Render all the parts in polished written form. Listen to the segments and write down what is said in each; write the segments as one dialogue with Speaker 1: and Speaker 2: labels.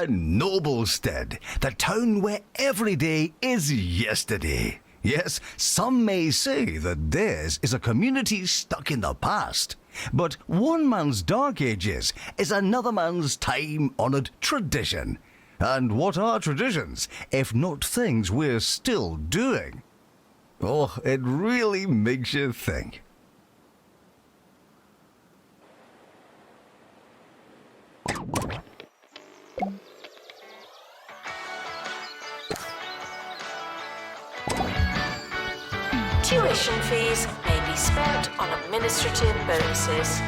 Speaker 1: Noblestead, the town where every day is yesterday. Yes, some may say that theirs is a community stuck in the past. But one man's dark ages is another man's time-honoured tradition. And what are traditions, if not things we're still doing? Oh, it really makes you think.
Speaker 2: Tuition fees may be spent on administrative bonuses.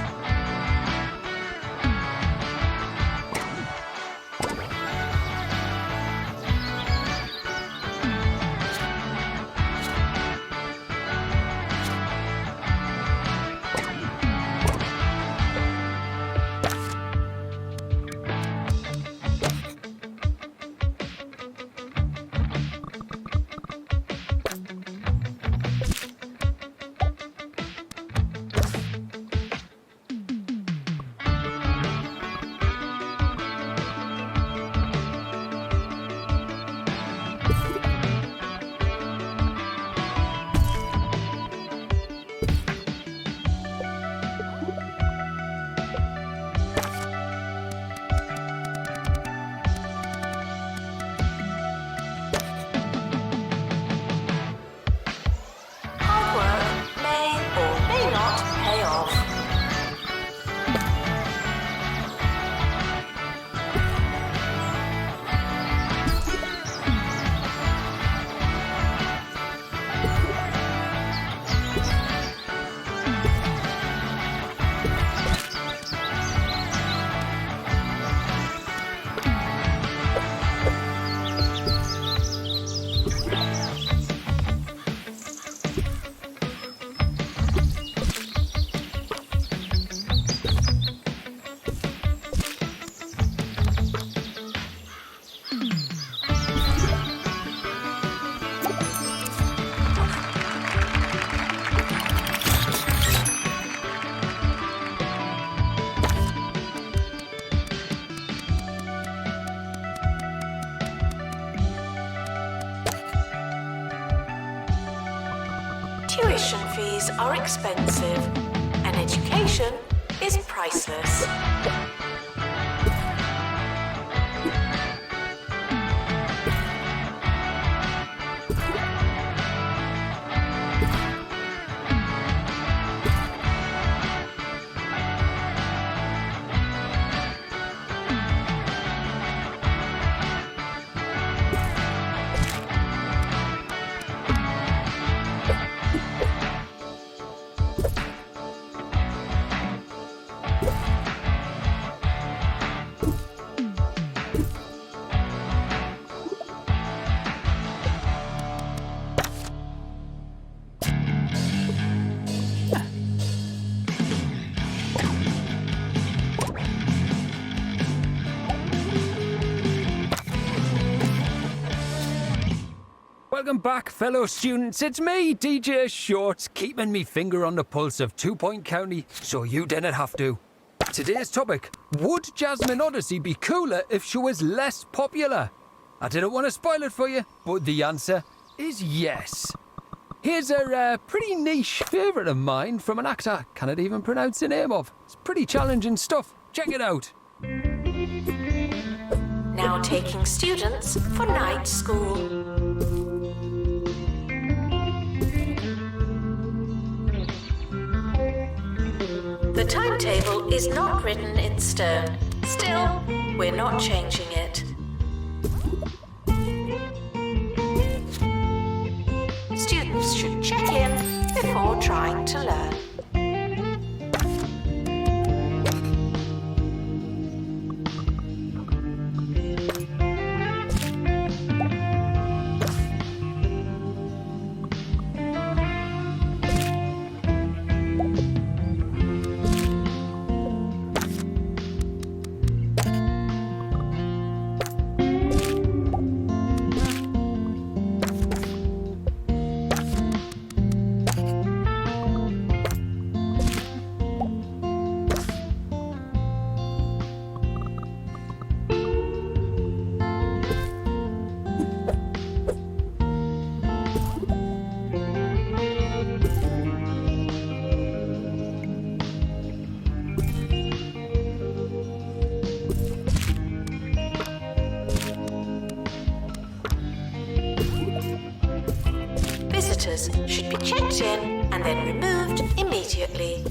Speaker 2: Tuition fees are expensive, and education is priceless.
Speaker 3: Welcome back, fellow students. It's me, DJ Shorts, keeping me finger on the pulse of 2 Point County so you didn't have to. Today's topic: would Jasmine Odyssey be cooler if she was less popular? I didn't want to spoil it for you, but the answer is yes. Here's a pretty niche favourite of mine from an actor I cannot even pronounce the name of. It's pretty challenging stuff. Check it out.
Speaker 2: Now taking students for night school. The timetable is not written in stone. Still, we're not changing it. Students should check in before trying to learn. Visitors should be checked in and then removed immediately.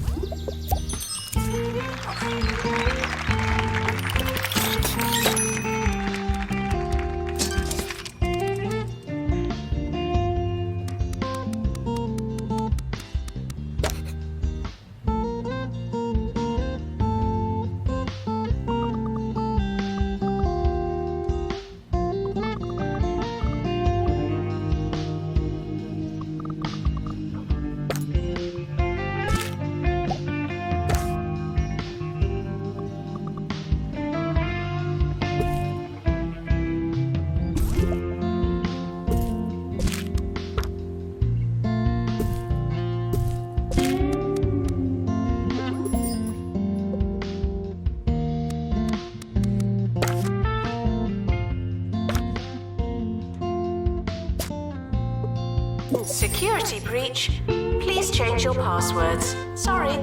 Speaker 2: Security breach. Please change your passwords. Sorry.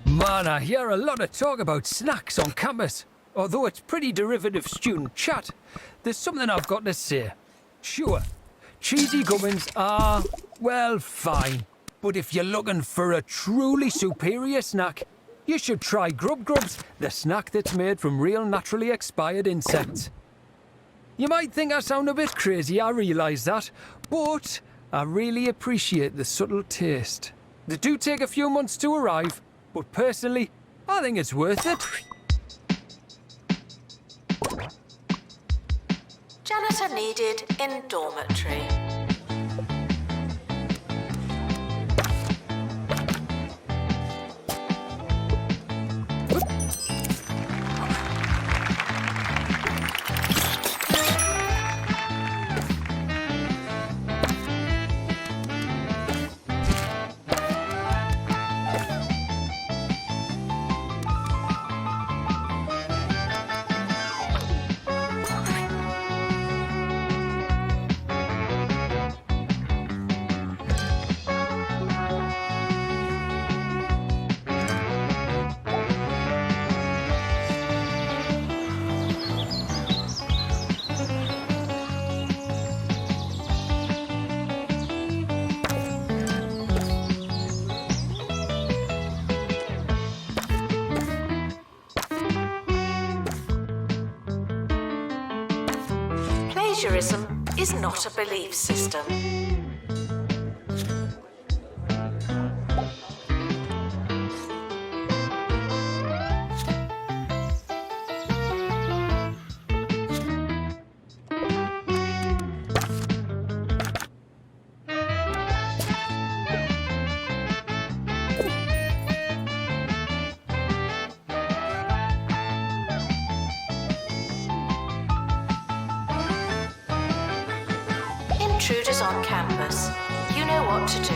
Speaker 3: Man, I hear a lot of talk about snacks on campus. Although it's pretty derivative student chat, there's something I've got to say. Sure, cheesy gubbins are, well, fine. But if you're looking for a truly superior snack, you should try Grub Grubs, the snack that's made from real naturally expired insects. You might think I sound a bit crazy, I realise that, but I really appreciate the subtle taste. They do take a few months to arrive, but personally, I think it's worth it.
Speaker 2: Janitor needed in dormitory. Plagiarism is not a belief system. Intruders on campus. You know what to do.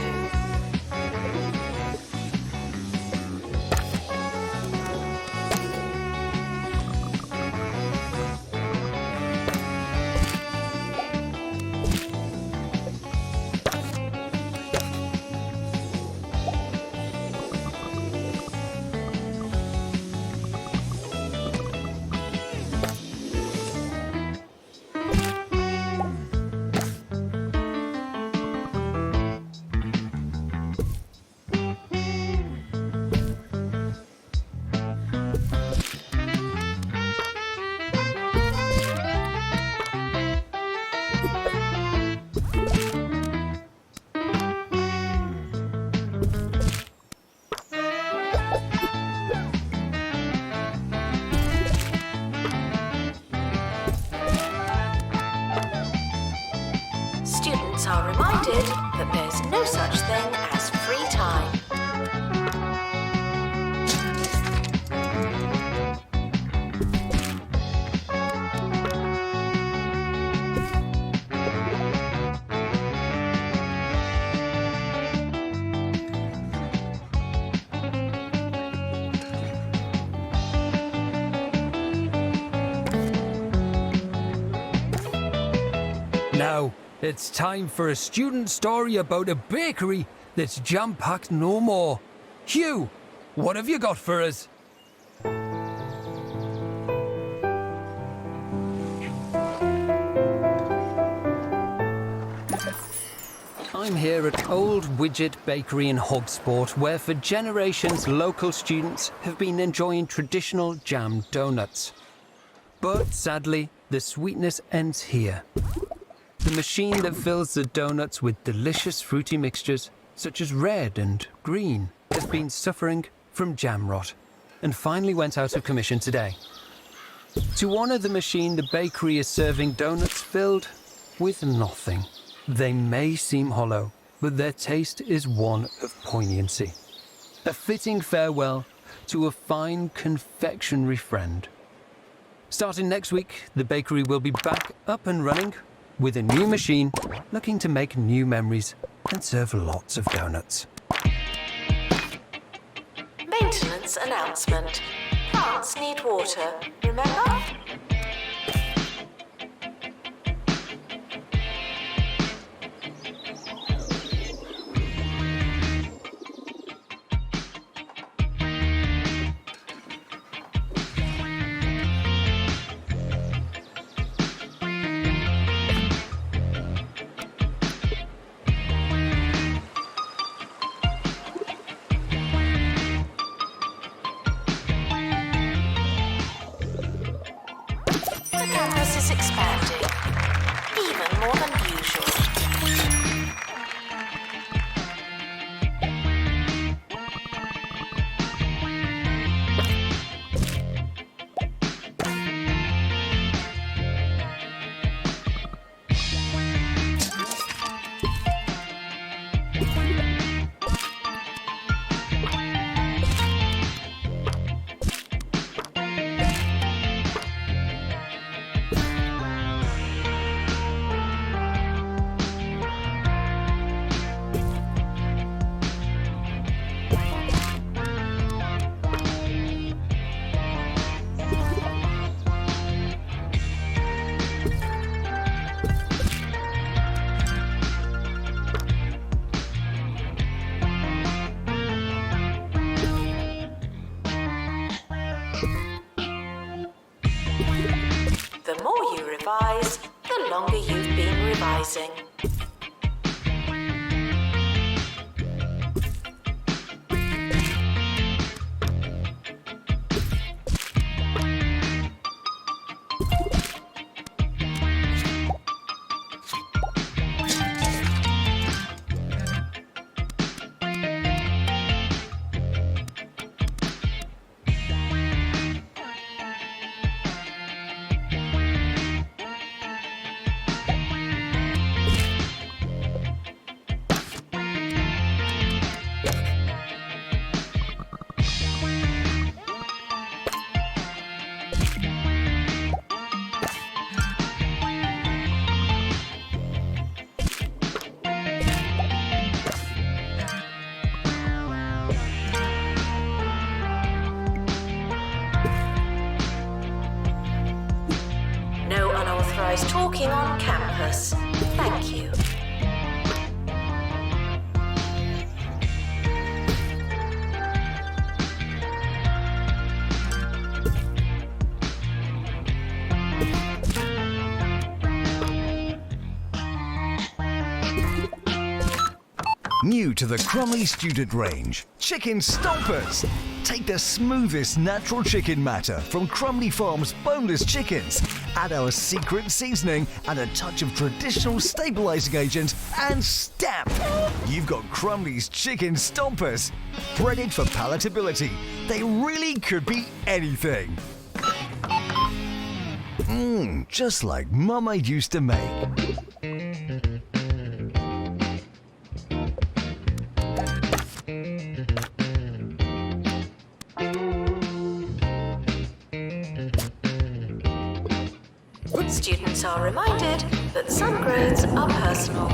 Speaker 2: that there's no such thing as free time.
Speaker 3: Now, it's time for a student story about a bakery that's jam-packed no more. Hugh, what have you got for us? I'm here at Old Widget Bakery in Hogsport, where for generations local students have been enjoying traditional jam donuts. But sadly, the sweetness ends here. The machine that fills the donuts with delicious fruity mixtures, such as red and green, has been suffering from jam rot and finally went out of commission today. To honour the machine, the bakery is serving donuts filled with nothing. They may seem hollow, but their taste is one of poignancy. A fitting farewell to a fine confectionery friend. Starting next week, the bakery will be back up and running with a new machine, looking to make new memories and serve lots of donuts.
Speaker 2: Maintenance announcement. Plants need water, remember? The campus is expanding, even more than usual. The more you revise, the longer you've been revising. No unauthorized talking on campus. Thank you.
Speaker 1: New to the Crumley student range, Chicken Stompers. Take the smoothest natural chicken matter from Crumley Farms boneless chickens. Add our secret seasoning and a touch of traditional stabilizing agent and stamp. You've got Crumley's Chicken Stompers. Breaded for palatability, they really could be anything. Just like Mama used to make.
Speaker 2: Students are reminded that some grades are personal.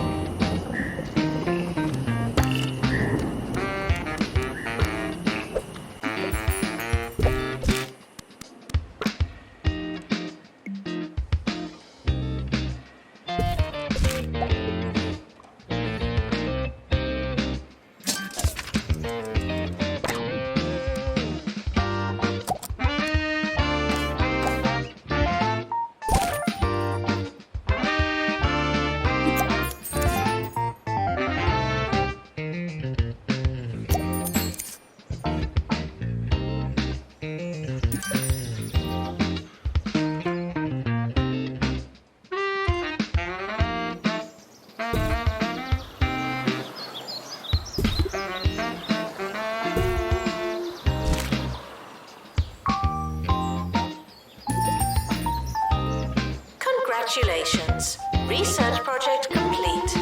Speaker 2: Congratulations! Research project complete.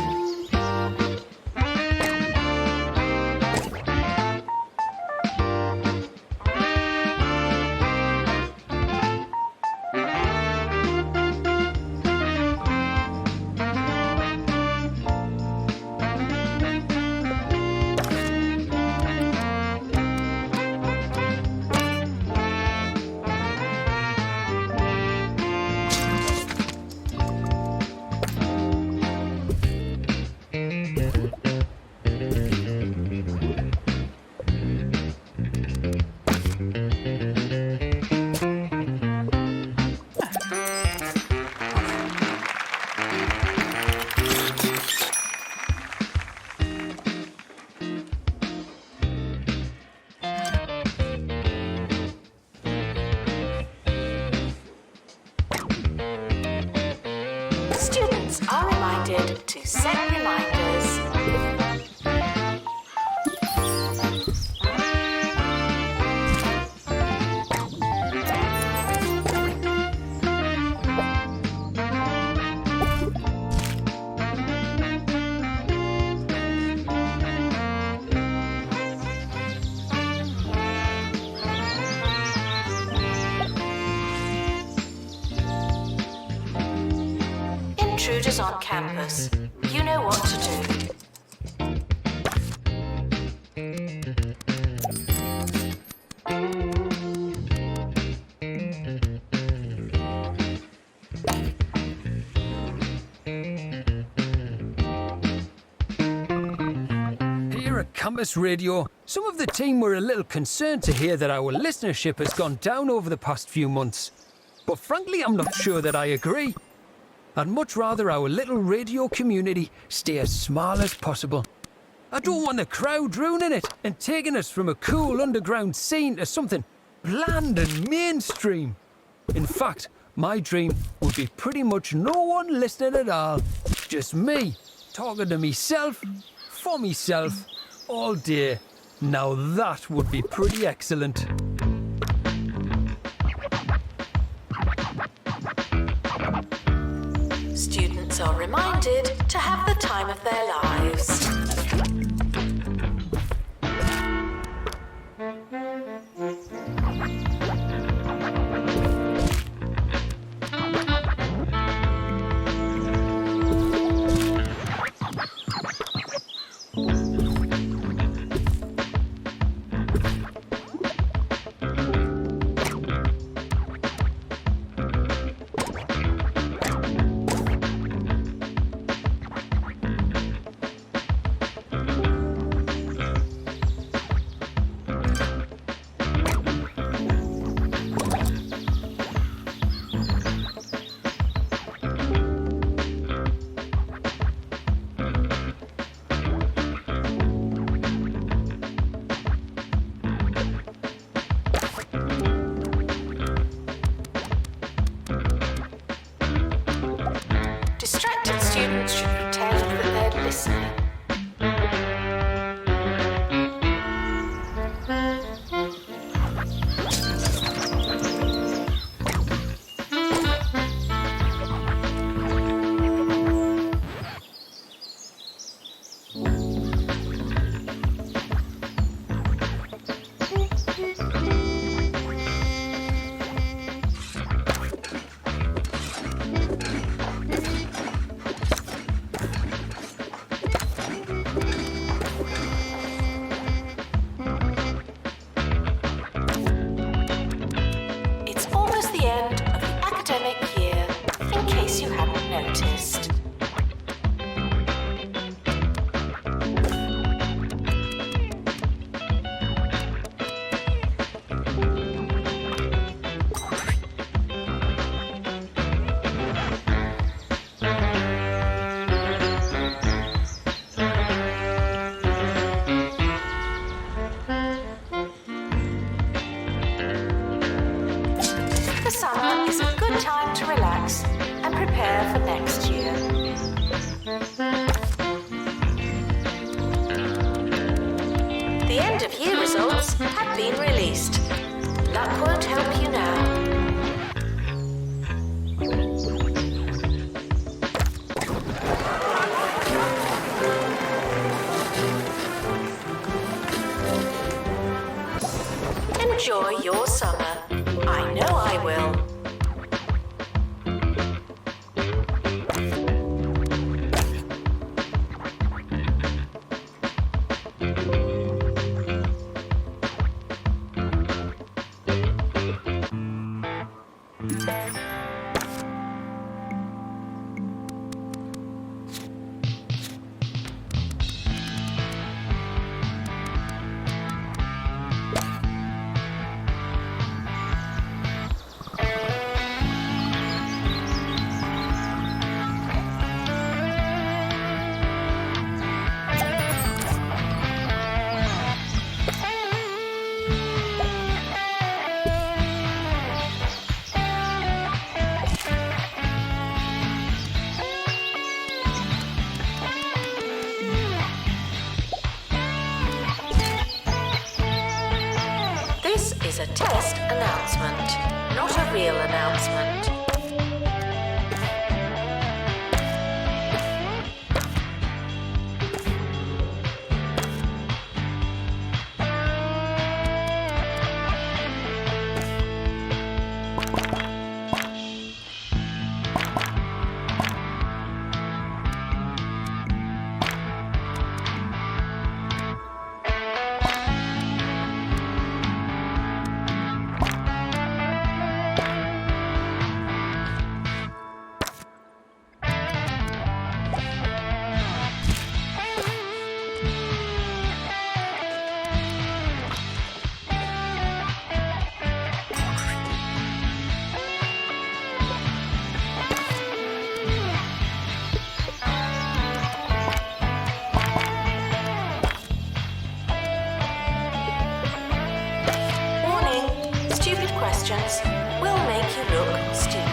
Speaker 2: Students are reminded to set reminders. Intruders on campus. You know what to do.
Speaker 3: Here at Campus Radio, some of the team were a little concerned to hear that our listenership has gone down over the past few months. But frankly, I'm not sure that I agree. I'd much rather our little radio community stay as small as possible. I don't want the crowd ruining it and taking us from a cool underground scene to something bland and mainstream. In fact, my dream would be pretty much no one listening at all. Just me, talking to myself, for myself, all day. Now that would be pretty excellent.
Speaker 2: Students are reminded to have the time of their lives. results have been released. Luck won't help you now. Enjoy your summer. I know I will. This is a test announcement, not a real announcement. Stupid questions will make you look stupid.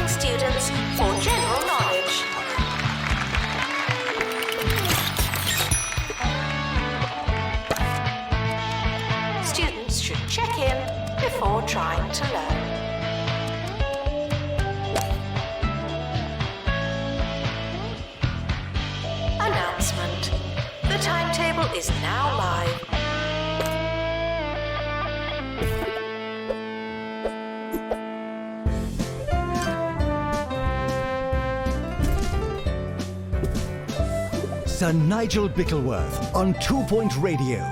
Speaker 2: Students for general knowledge. Students should check in before trying to learn. Announcement. The timetable is now live.
Speaker 1: Sir Nigel Bickleworth on 2 Point Radio.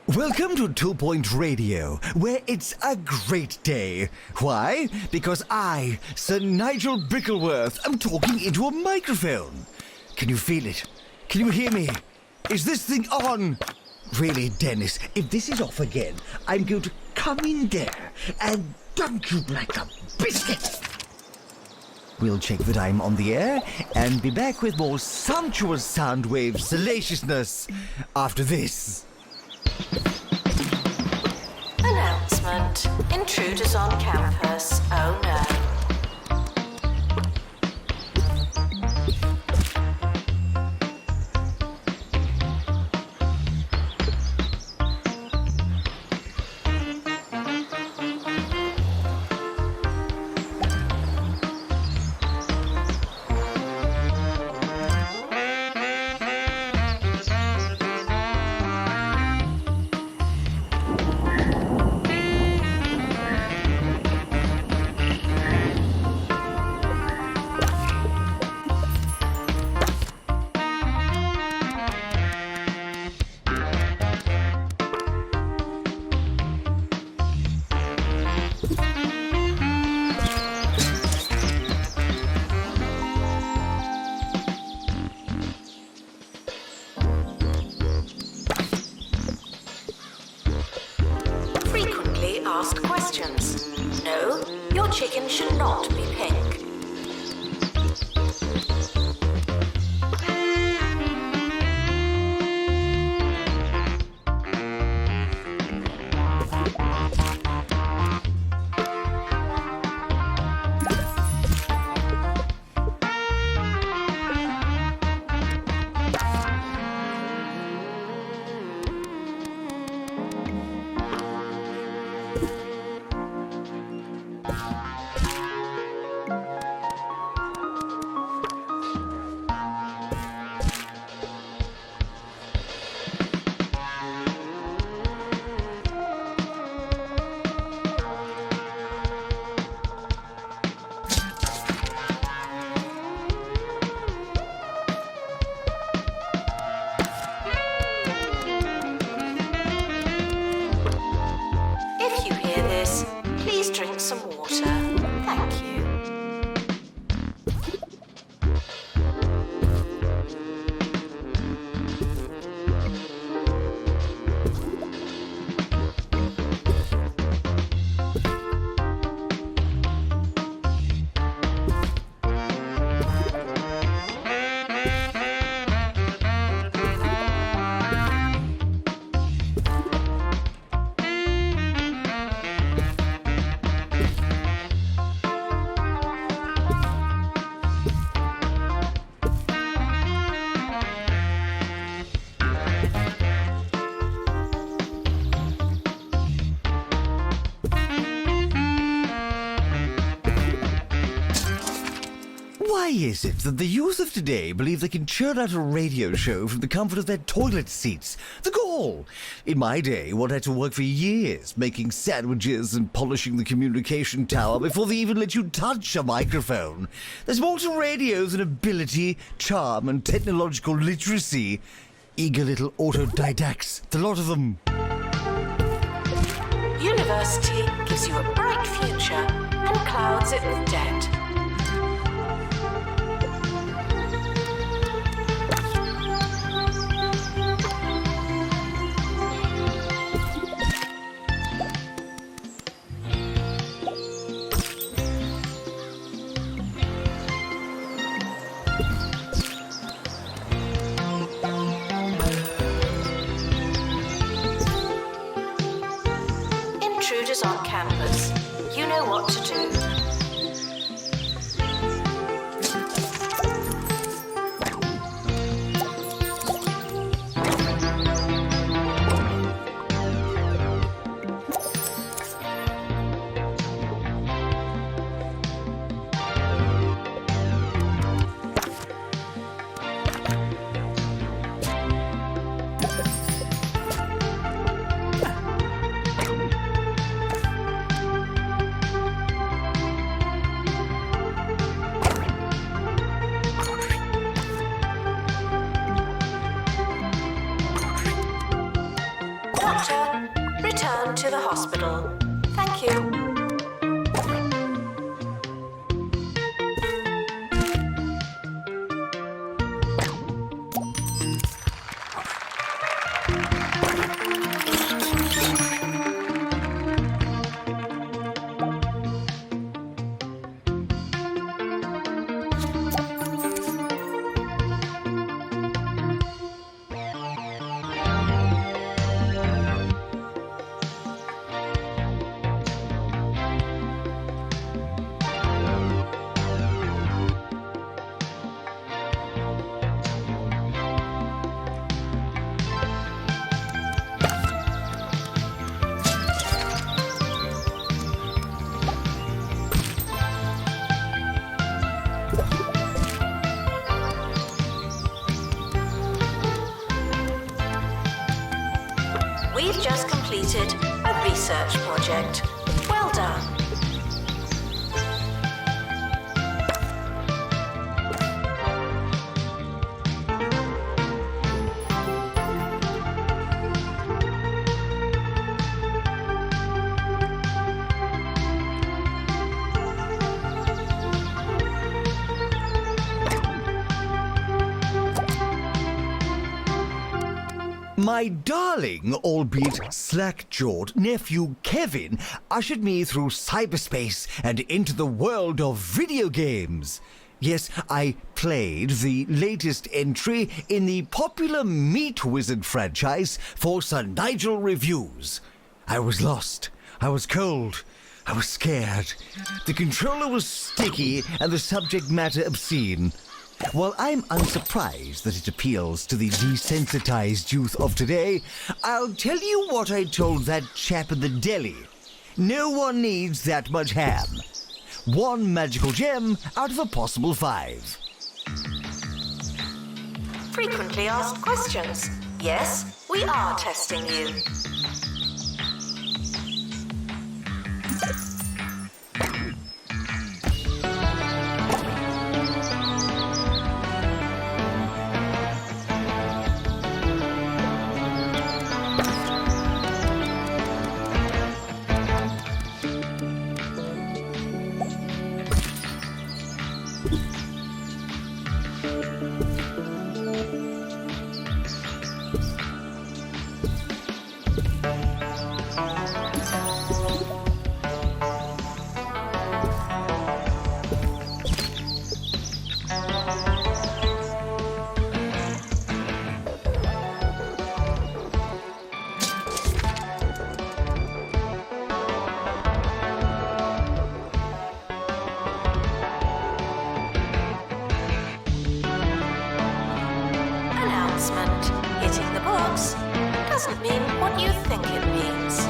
Speaker 1: Welcome to 2 Point Radio, where it's a great day. Why? Because I, Sir Nigel Bickleworth, am talking into a microphone. Can you feel it? Can you hear me? Is this thing on? Really, Dennis, if this is off again, I'm going to come in there and dunk you like a biscuit. We'll check that I'm on the air and be back with more sumptuous sound wave salaciousness after this.
Speaker 2: Announcement. Intruders on campus. Oh no. ask questions. No, your chicken should not be pink. If you hear this, please drink some water. Thank you.
Speaker 1: Why is it that the youth of today believe they can churn out a radio show from the comfort of their toilet seats? The gall! In my day, one had to work for years making sandwiches and polishing the communication tower before they even let you touch a microphone. There's more to radio than ability, charm, and technological literacy. Eager little autodidacts, the lot of them.
Speaker 2: University gives you a bright future and clouds it with debt. Intruders on campus. You know what to do. Doctor, return to the hospital. Thank you. We've just completed a research project. Well done.
Speaker 1: My My darling, albeit slack-jawed nephew Kevin ushered me through cyberspace and into the world of video games. Yes, I played the latest entry in the popular Meat Wizard franchise for Sir Nigel reviews. I was lost. I was cold. I was scared. The controller was sticky and the subject matter obscene. While I'm unsurprised that it appeals to the desensitized youth of today, I'll tell you what I told that chap in the deli. No one needs that much ham. 1 magical gem out of a possible 5.
Speaker 2: Frequently asked questions. Yes, we are testing you. Hitting the box doesn't mean what you think it means.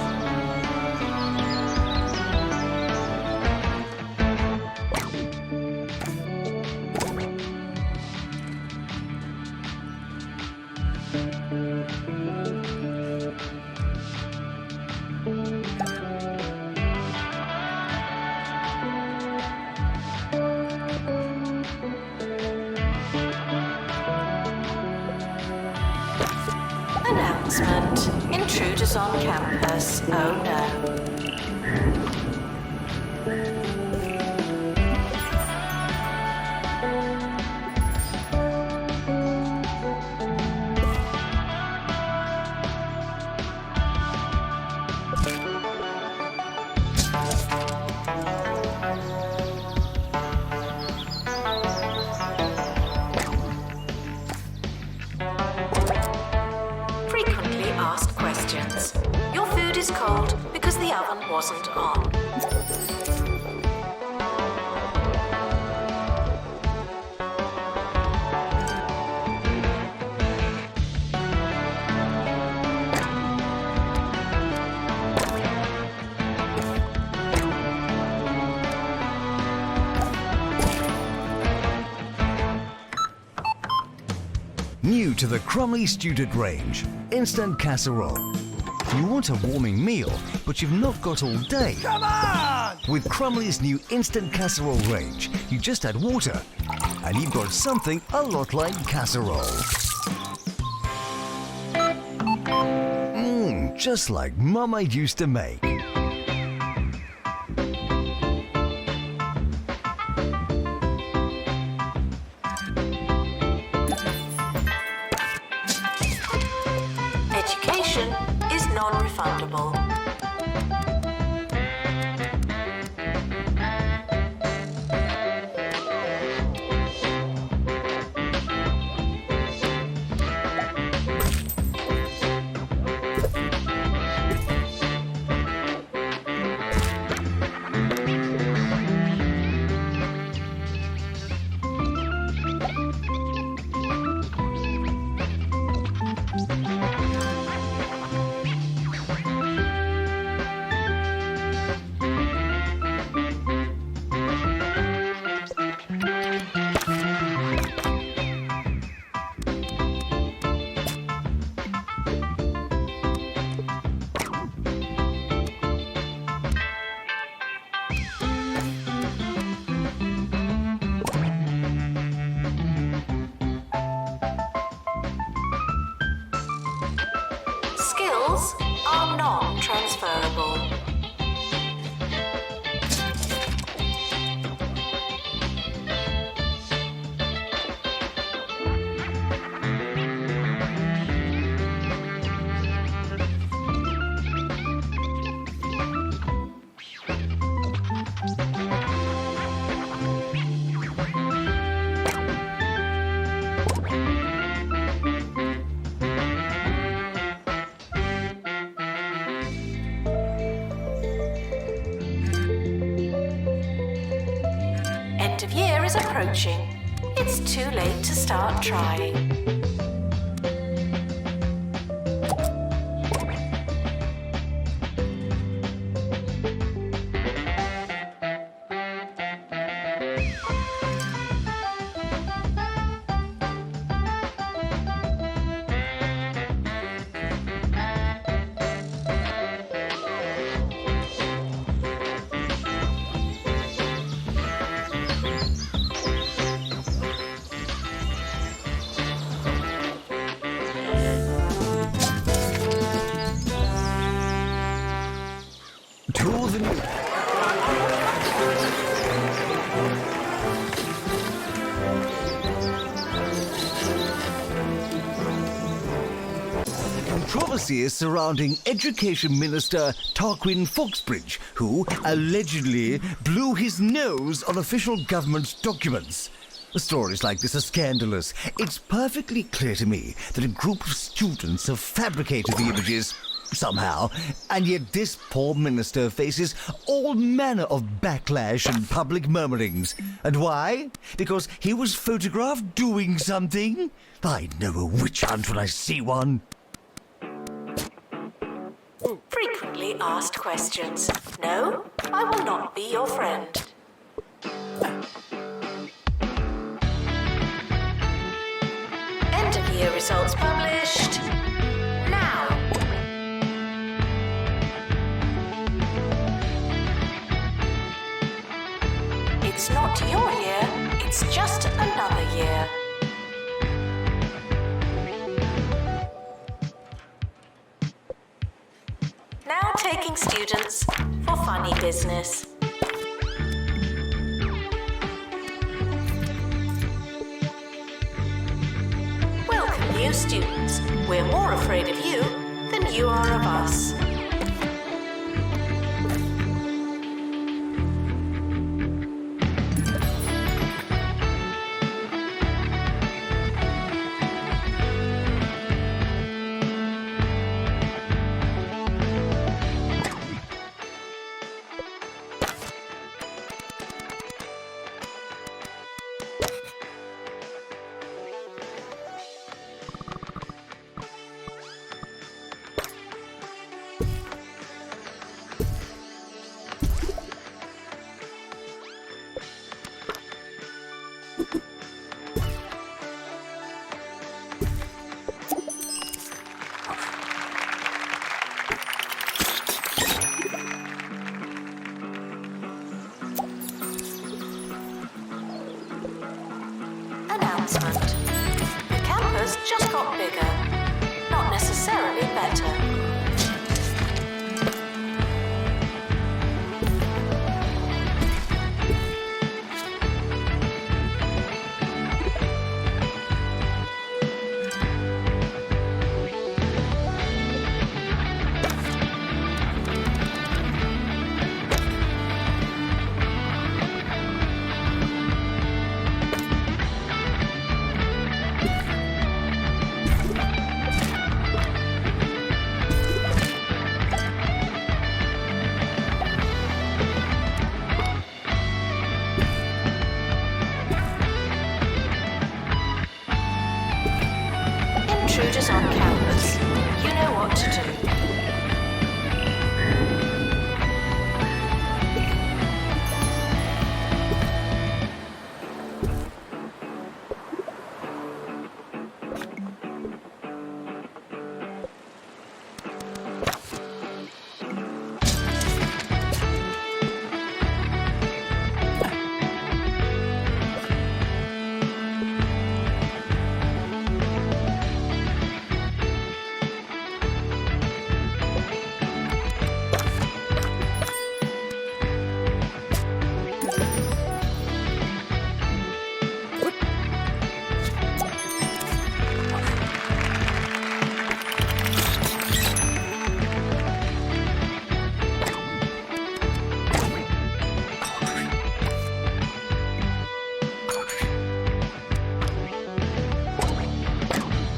Speaker 2: Announcement. Intruders on campus. Oh no. Frequently asked questions. Your food is cold because the oven wasn't on.
Speaker 1: New to the Crumley Student range, Instant Casserole. You want a warming meal, but you've not got all day.
Speaker 4: Come on!
Speaker 1: With Crumley's new Instant Casserole range, you just add water, and you've got something a lot like casserole. Just like Mama used to make.
Speaker 2: Education is non-refundable. Skills are non-transferable. end of year is approaching. It's too late to start trying.
Speaker 1: To the new... Controversies surrounding Education Minister Tarquin Foxbridge, who allegedly blew his nose on official government documents. Stories like this are scandalous. It's perfectly clear to me that a group of students have fabricated the images somehow, and yet this poor minister faces all manner of backlash and public murmurings. And why? Because he was photographed doing something? I know a witch hunt when I see one.
Speaker 2: Frequently asked questions. No, I will not be your friend. End of year results published. Now. It's not your year, it's just another year. Now taking students for funny business. Welcome, new students. We're more afraid of you than you are of us. Announcement. The campus just got bigger, not necessarily better. Intruders on campus. You know what to do.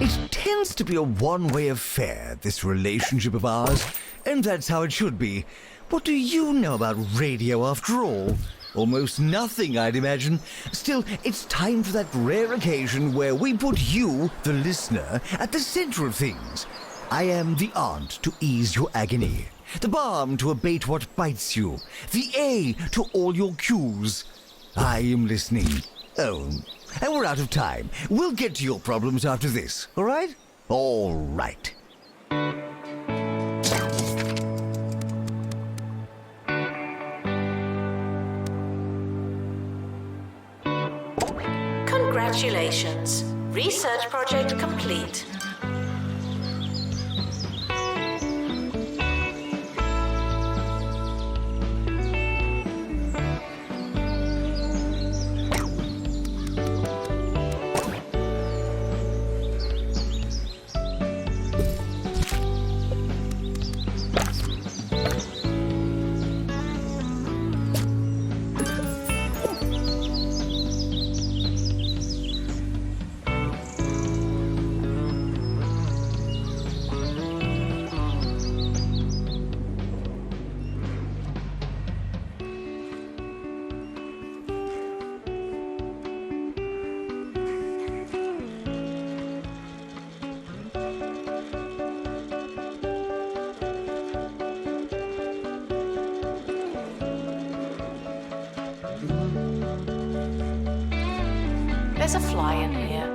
Speaker 1: It tends to be a one-way affair, this relationship of ours, and that's how it should be. What do you know about radio, after all? Almost nothing, I'd imagine. Still, it's time for that rare occasion where we put you, the listener, at the center of things. I am the aunt to ease your agony, the balm to abate what bites you, the A to all your Q's. I am listening. Oh, and we're out of time. We'll get to your problems after this, all right? All right.
Speaker 2: Congratulations. Research project complete. There's a fly in here.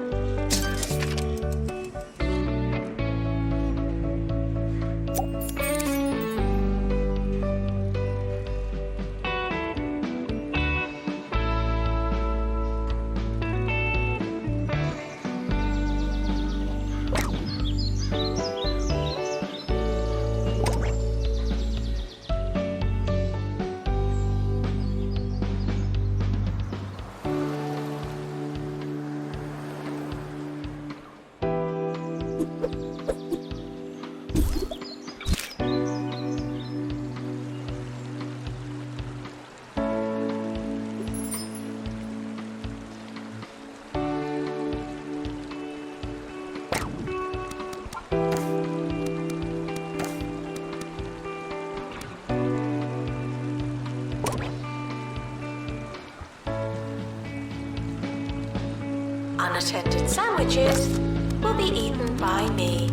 Speaker 2: Unattended sandwiches will be eaten by me.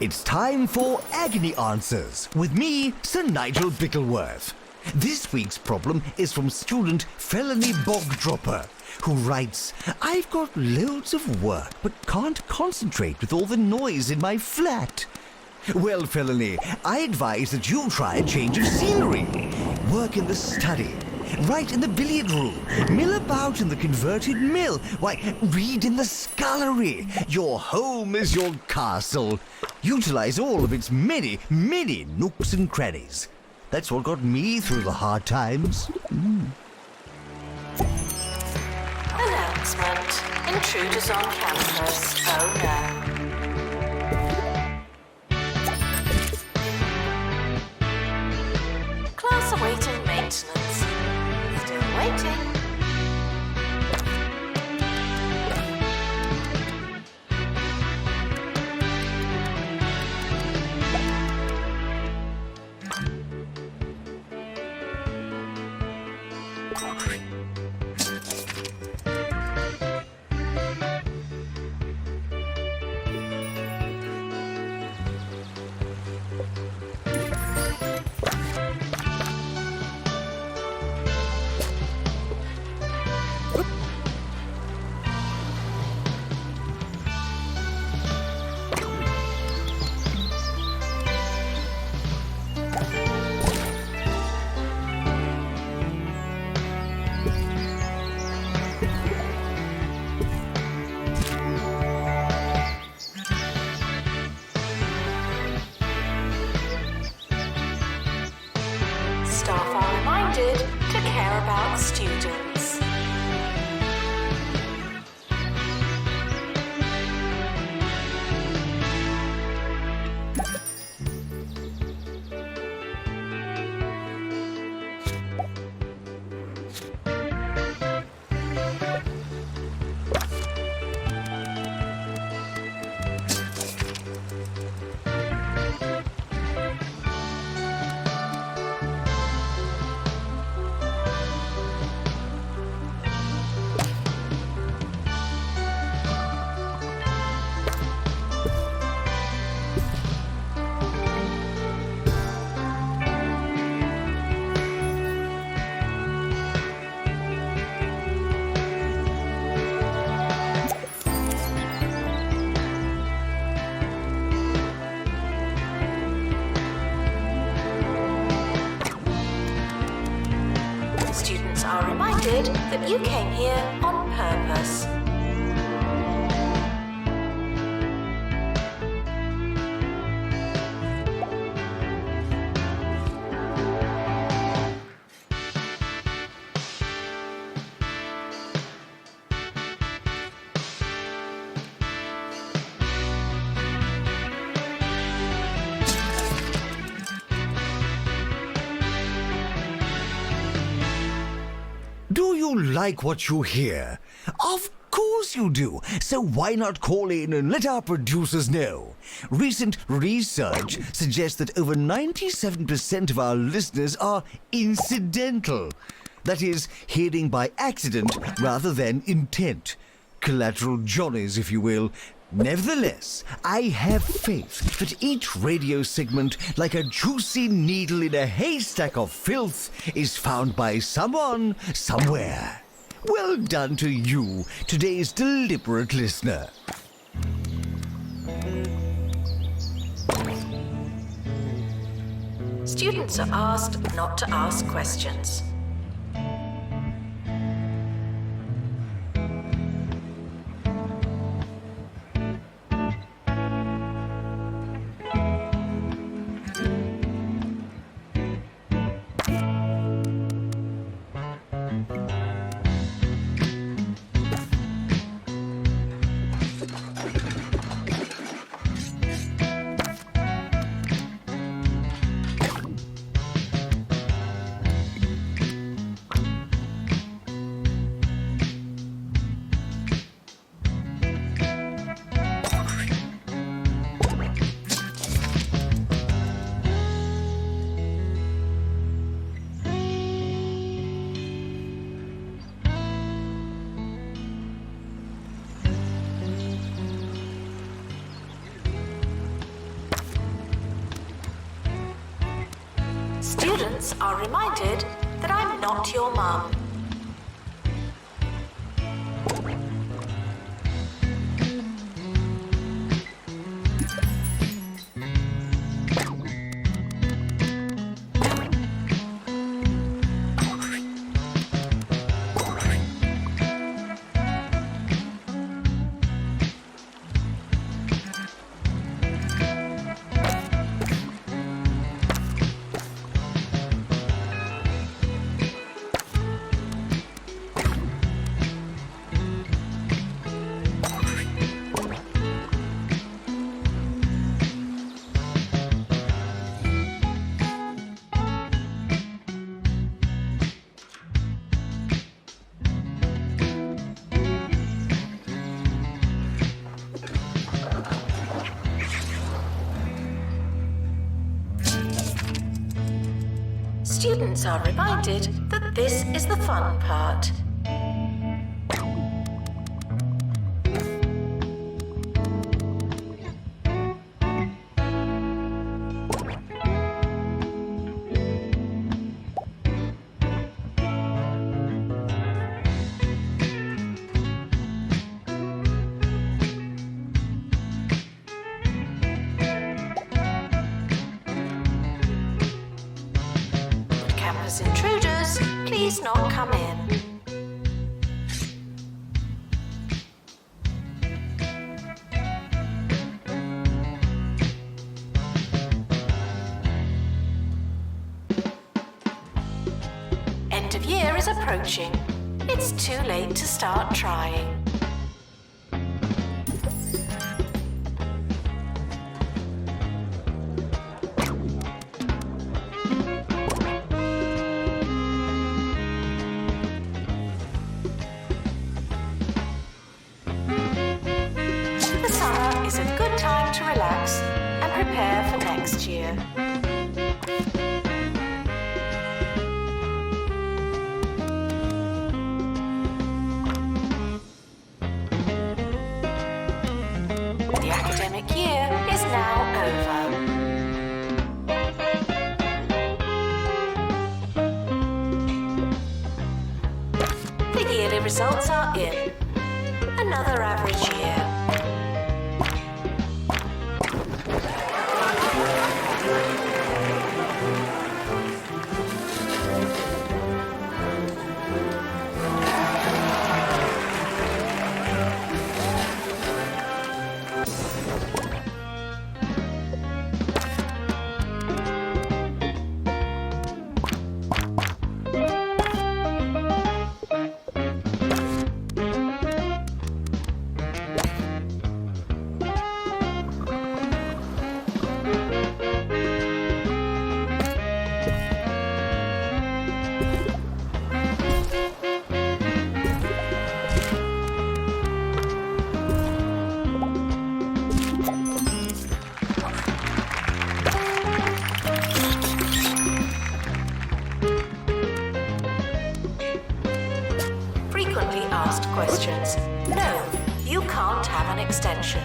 Speaker 1: It's time for Agony Answers with me, Sir Nigel Bickleworth. This week's problem is from student Felony Bogdropper, who writes, I've got loads of work but can't concentrate with all the noise in my flat. Well, Felony, I advise that you try a change of scenery. Work in the study, write in the billiard room, mill about in the converted mill, why, read in the scullery. Your home is your castle. Utilize all of its many, many nooks and crannies. That's what got me through the hard times.
Speaker 2: Announcement. Intruders on campus. Oh no. Class awaiting maintenance. Still waiting. reminded to care about students. Students are reminded that you came here on purpose.
Speaker 1: Do you like what you hear? Of course you do. So why not call in and let our producers know? Recent research suggests that over 97% of our listeners are incidental. That is, hearing by accident rather than intent. Collateral Johnnies, if you will. Nevertheless, I have faith that each radio segment, like a juicy needle in a haystack of filth, is found by someone, somewhere. Well done to you, today's deliberate listener.
Speaker 2: Students are asked not to ask questions. Students are reminded that I'm not your mum. Students are reminded that this is the fun part. Campus intruders, please not come in. year is approaching. It's too late to start trying. The summer is a good time to relax and prepare for next year. The academic year is now over. The yearly results are in. Another average year. Frequently asked questions. No, you can't have an extension.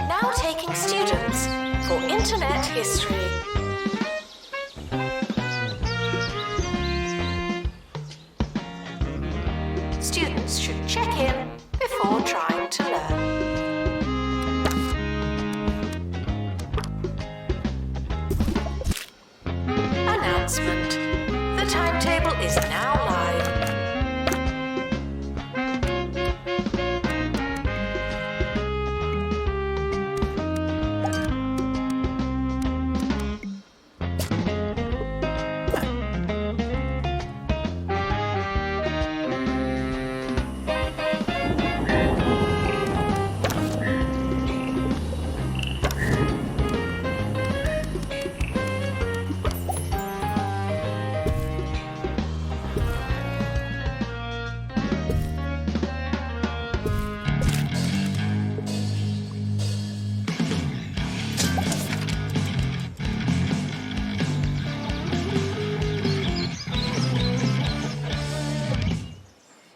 Speaker 2: Now taking students for Internet History. Students should check in before trying to learn. Announcement. The timetable is now live.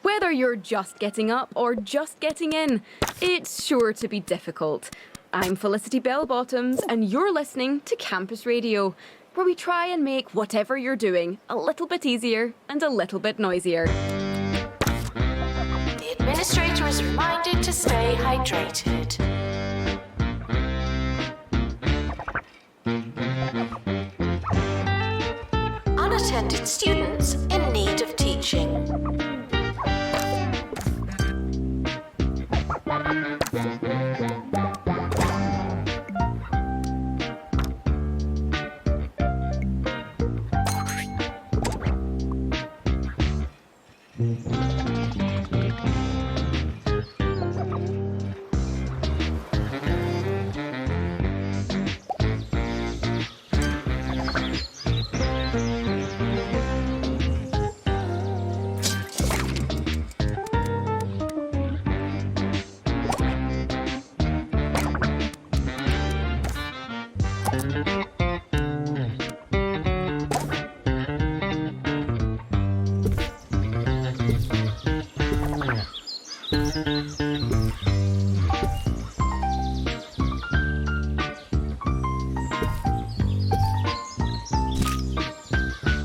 Speaker 4: Whether you're just getting up or just getting in, it's sure to be difficult. I'm Felicity Bell-Bottoms, and you're listening to Campus Radio, where we try and make whatever you're doing a little bit easier and a little bit noisier.
Speaker 2: The administrator is reminded to stay hydrated. Unattended students in need of teaching.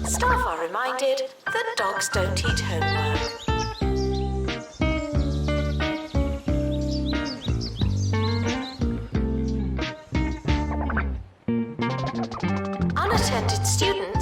Speaker 2: Staff are reminded that dogs don't eat homework. Unattended students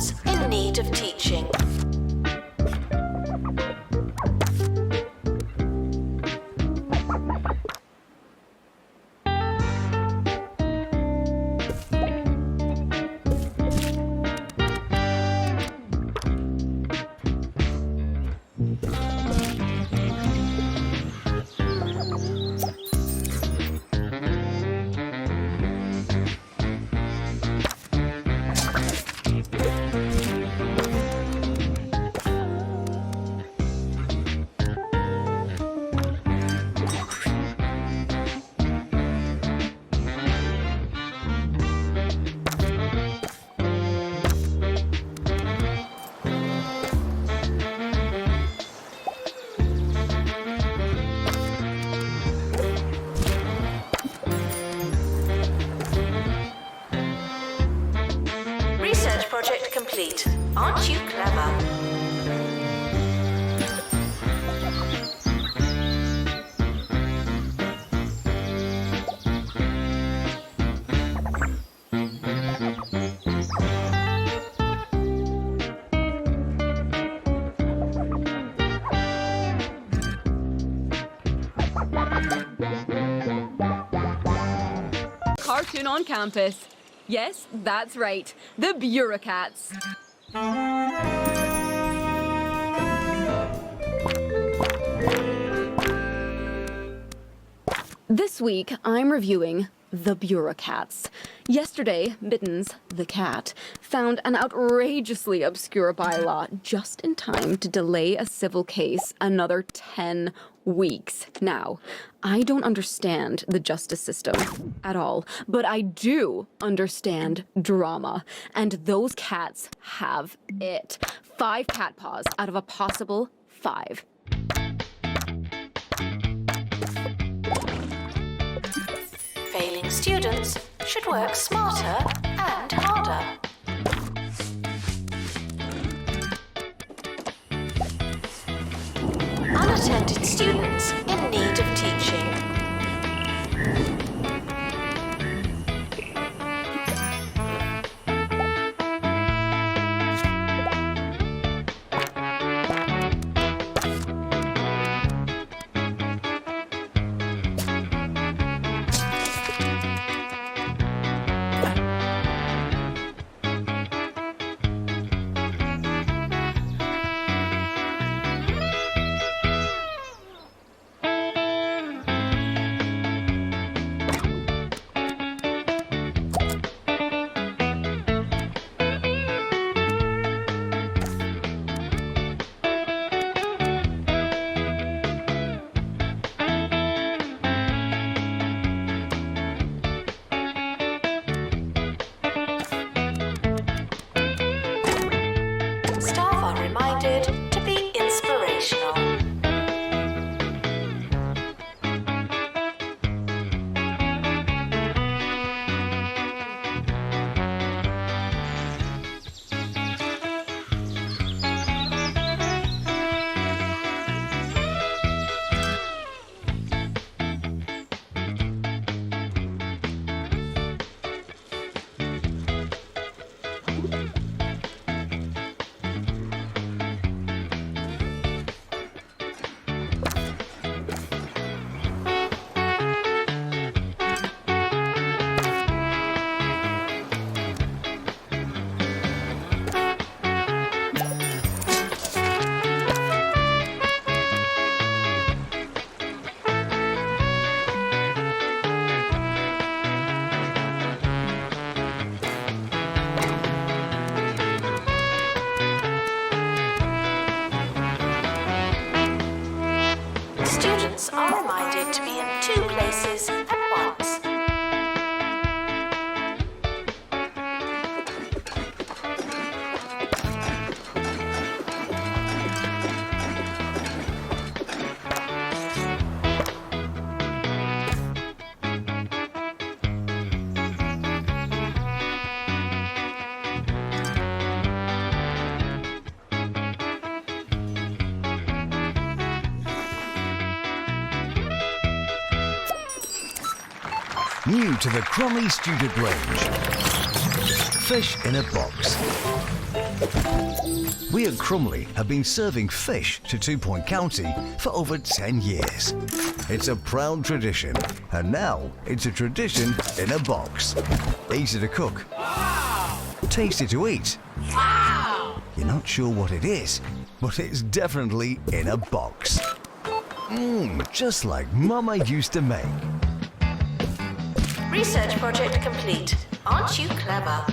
Speaker 2: complete. Aren't you clever?
Speaker 4: Cartoon on campus. Yes, that's right. The Bureaucrats. This week, I'm reviewing The Bureaucrats. Yesterday, Mittens, the cat, found an outrageously obscure bylaw just in time to delay a civil case another 10 weeks. Now, I don't understand the justice system at all, but I do understand drama, and those cats have it. 5 cat paws out of a possible 5.
Speaker 2: Failing students should work smarter and harder. Unattended students in need of teaching. Staff are reminded to be inspirational. Students are reminded to be in 2 places at once.
Speaker 1: New to the Cromley student range. Fish in a box. We at Cromley have been serving fish to 2 Point County for over 10 years. It's a proud tradition, and now it's a tradition in a box. Easy to cook. Tasty to eat. You're not sure what it is, but it's definitely in a box. Just like Mama used to make.
Speaker 2: Research project complete. Aren't you clever?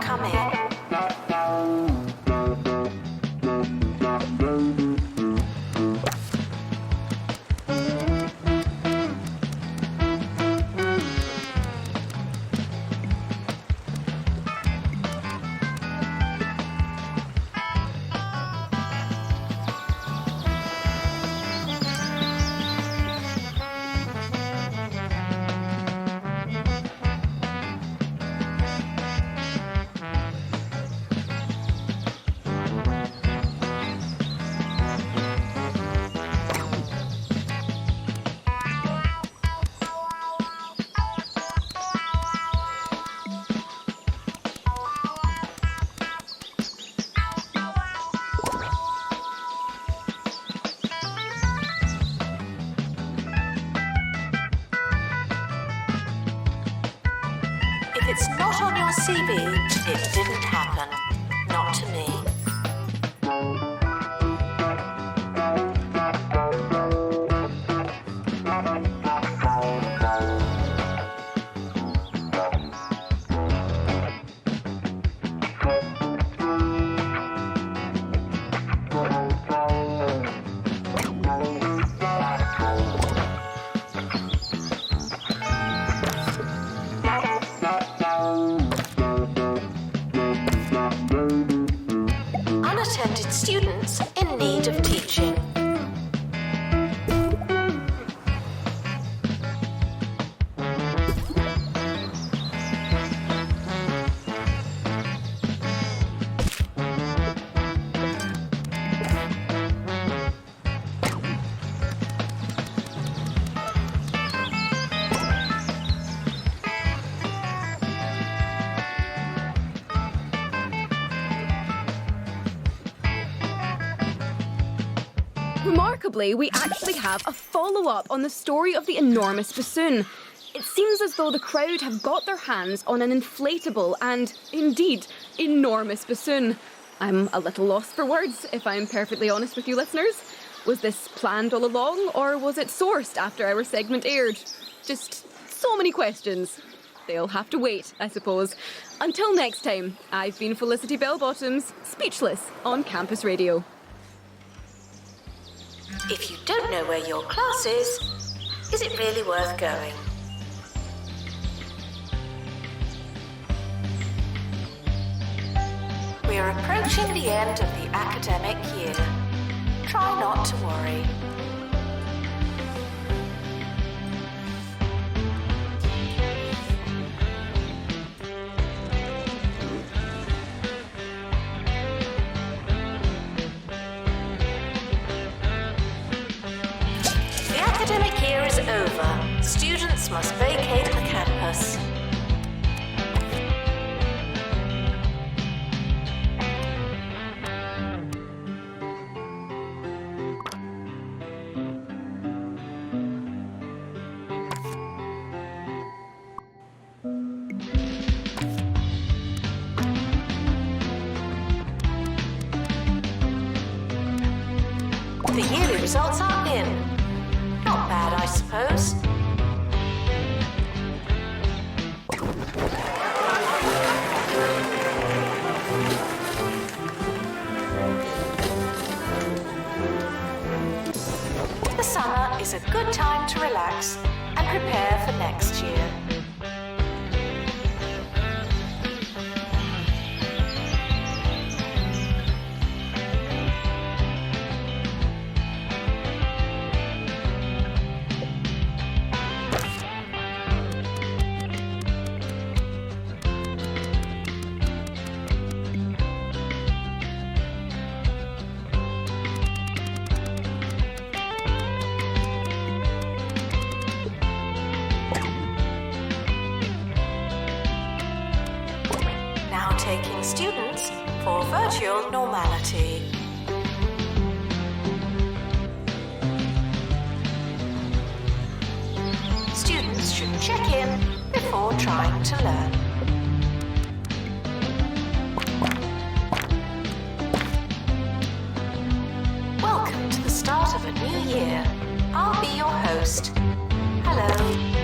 Speaker 2: not come in. If it's not on your CV, it didn't happen. Not to me. Unattended students in need of teaching.
Speaker 4: Remarkably, we actually have a follow-up on the story of the enormous bassoon. It seems as though the crowd have got their hands on an inflatable and, indeed, enormous bassoon. I'm a little lost for words, if I'm perfectly honest with you listeners. Was this planned all along, or was it sourced after our segment aired? Just so many questions. They'll have to wait, I suppose. Until next time, I've been Felicity Bellbottoms, speechless on Campus Radio.
Speaker 2: If you don't know where your class is it really worth going? We are approaching the end of the academic year. Try not to worry. The academic year is over. Students must vacate the campus. The yearly results are in. Not bad, I suppose. The summer is a good time to relax and prepare for next year. Now taking students for virtual normality. Students should check in before trying to learn. Welcome to the start of a new year. I'll be your host. Hello.